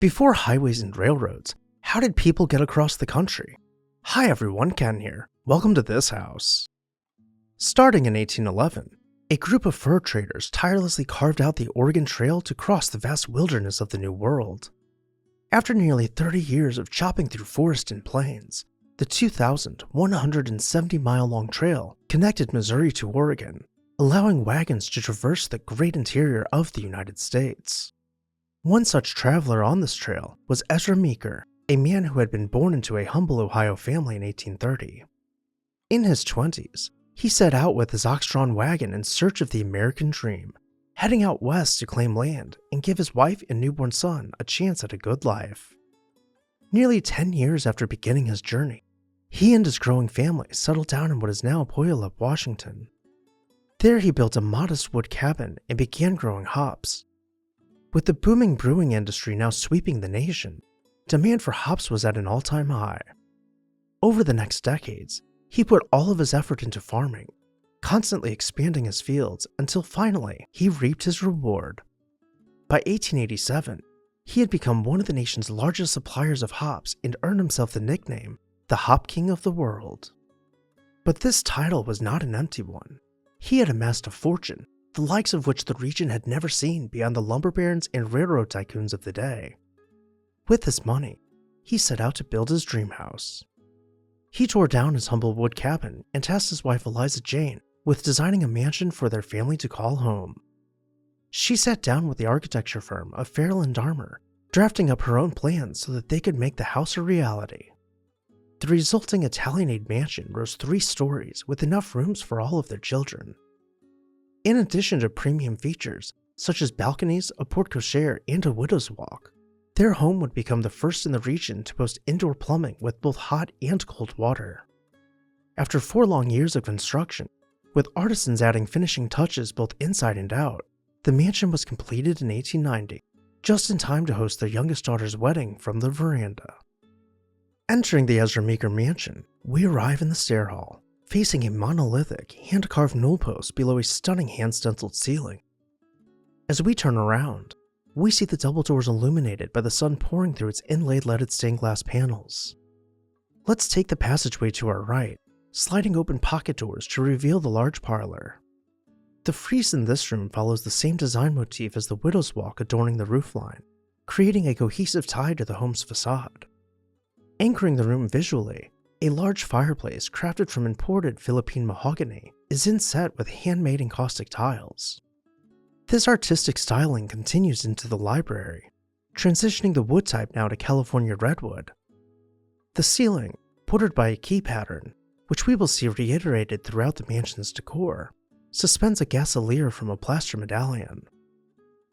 Before highways and railroads, how did people get across the country? Hi everyone, Ken here. Welcome to this house. Starting in 1811, a group of fur traders tirelessly carved out the Oregon Trail to cross the vast wilderness of the New World. After nearly 30 years of chopping through forest and plains, the 2,170-mile-long trail connected Missouri to Oregon, allowing wagons to traverse the great interior of the United States. One such traveler on this trail was Ezra Meeker, a man who had been born into a humble Ohio family in 1830. In his 20s, he set out with his ox-drawn wagon in search of the American dream, heading out west to claim land and give his wife and newborn son a chance at a good life. Nearly 10 years after beginning his journey, he and his growing family settled down in what is now Puyallaup, Washington. There he built a modest wood cabin and began growing hops. With the booming brewing industry now sweeping the nation, demand for hops was at an all-time high. Over the next decades, he put all of his effort into farming, constantly expanding his fields until finally he reaped his reward. By 1887, he had become one of the nation's largest suppliers of hops and earned himself the nickname, the Hop King of the World. But this title was not an empty one. He had amassed a fortune, the likes of which the region had never seen beyond the lumber barons and railroad tycoons of the day. With this money, he set out to build his dream house. He tore down his humble wood cabin and tasked his wife Eliza Jane with designing a mansion for their family to call home. She sat down with the architecture firm of Farrell and Darmer, drafting up her own plans so that they could make the house a reality. The resulting Italianate mansion rose 3 stories with enough rooms for all of their children. In addition to premium features, such as balconies, a porte-cochere, and a widow's walk, their home would become the first in the region to boast indoor plumbing with both hot and cold water. After 4 long years of construction, with artisans adding finishing touches both inside and out, the mansion was completed in 1890, just in time to host their youngest daughter's wedding from the veranda. Entering the Ezra Meeker mansion, we arrive in the stair hall, facing a monolithic, hand-carved newel post below a stunning hand-stenciled ceiling. As we turn around, we see the double doors illuminated by the sun pouring through its inlaid leaded stained glass panels. Let's take the passageway to our right, sliding open pocket doors to reveal the large parlor. The frieze in this room follows the same design motif as the widow's walk adorning the roofline, creating a cohesive tie to the home's facade. Anchoring the room visually, a large fireplace crafted from imported Philippine mahogany is inset with handmade encaustic tiles. This artistic styling continues into the library, transitioning the wood type now to California redwood. The ceiling, bordered by a key pattern, which we will see reiterated throughout the mansion's decor, suspends a gasolier from a plaster medallion.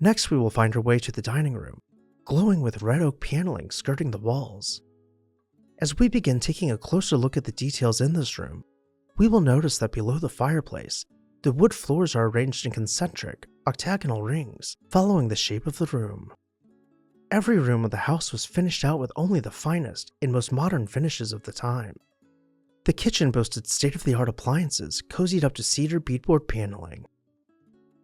Next we will find our way to the dining room, glowing with red oak paneling skirting the walls. As we begin taking a closer look at the details in this room, we will notice that below the fireplace, the wood floors are arranged in concentric, octagonal rings, following the shape of the room. Every room of the house was finished out with only the finest and most modern finishes of the time. The kitchen boasted state-of-the-art appliances cozied up to cedar beadboard paneling.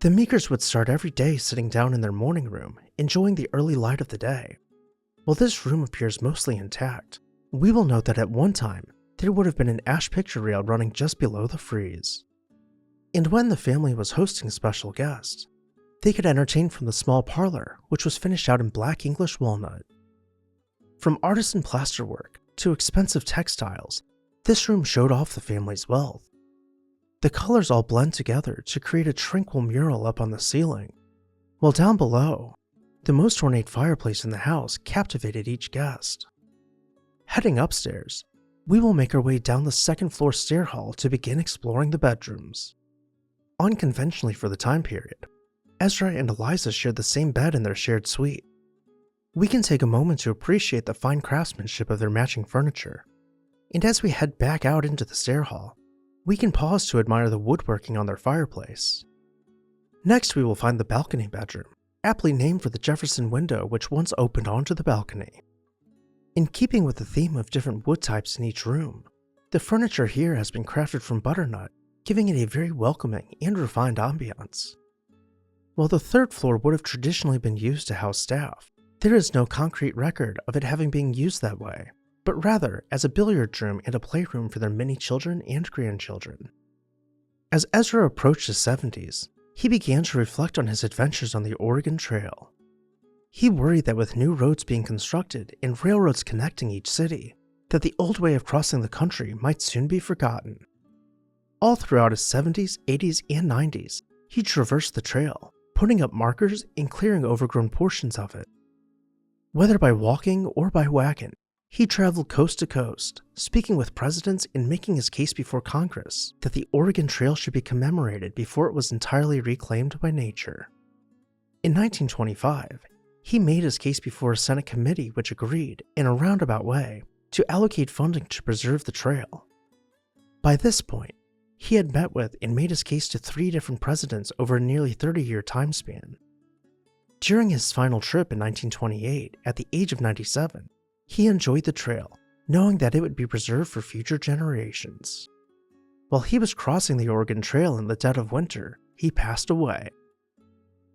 The Meekers would start every day sitting down in their morning room, enjoying the early light of the day. While this room appears mostly intact, we will note that at one time, there would have been an ash picture rail running just below the frieze. And when the family was hosting special guests, they could entertain from the small parlor, which was finished out in black English walnut. From artisan plasterwork to expensive textiles, this room showed off the family's wealth. The colors all blend together to create a tranquil mural up on the ceiling, while down below, the most ornate fireplace in the house captivated each guest. Heading upstairs, we will make our way down the second-floor stair hall to begin exploring the bedrooms. Unconventionally for the time period, Ezra and Eliza shared the same bed in their shared suite. We can take a moment to appreciate the fine craftsmanship of their matching furniture, and as we head back out into the stair hall, we can pause to admire the woodworking on their fireplace. Next, we will find the balcony bedroom, aptly named for the Jefferson window which once opened onto the balcony. In keeping with the theme of different wood types in each room, the furniture here has been crafted from butternut, giving it a very welcoming and refined ambiance. While the third floor would have traditionally been used to house staff, There is no concrete record of it having been used that way, but rather as a billiard room and a playroom for their many children and grandchildren. As Ezra approached his 70s, he began to reflect on his adventures on the Oregon Trail. He worried that with new roads being constructed and railroads connecting each city, that the old way of crossing the country might soon be forgotten. All throughout his 70s, 80s, and 90s, he traversed the trail, putting up markers and clearing overgrown portions of it. Whether by walking or by wagon, he traveled coast to coast, speaking with presidents and making his case before Congress that the Oregon Trail should be commemorated before it was entirely reclaimed by nature. In 1925, he made his case before a Senate committee which agreed, in a roundabout way, to allocate funding to preserve the trail. By this point, he had met with and made his case to 3 different presidents over a nearly 30-year time span. During his final trip in 1928, at the age of 97, he enjoyed the trail, knowing that it would be preserved for future generations. While he was crossing the Oregon Trail in the dead of winter, he passed away.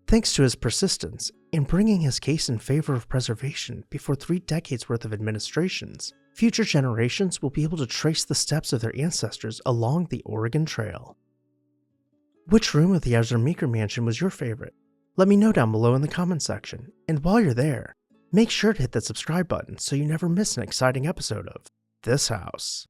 Thanks to his persistence in bringing his case in favor of preservation before 3 decades worth of administrations, future generations will be able to trace the steps of their ancestors along the Oregon Trail. Which room of the Ezra Meeker mansion was your favorite? Let me know down below in the comment section, and while you're there, make sure to hit that subscribe button so you never miss an exciting episode of This House.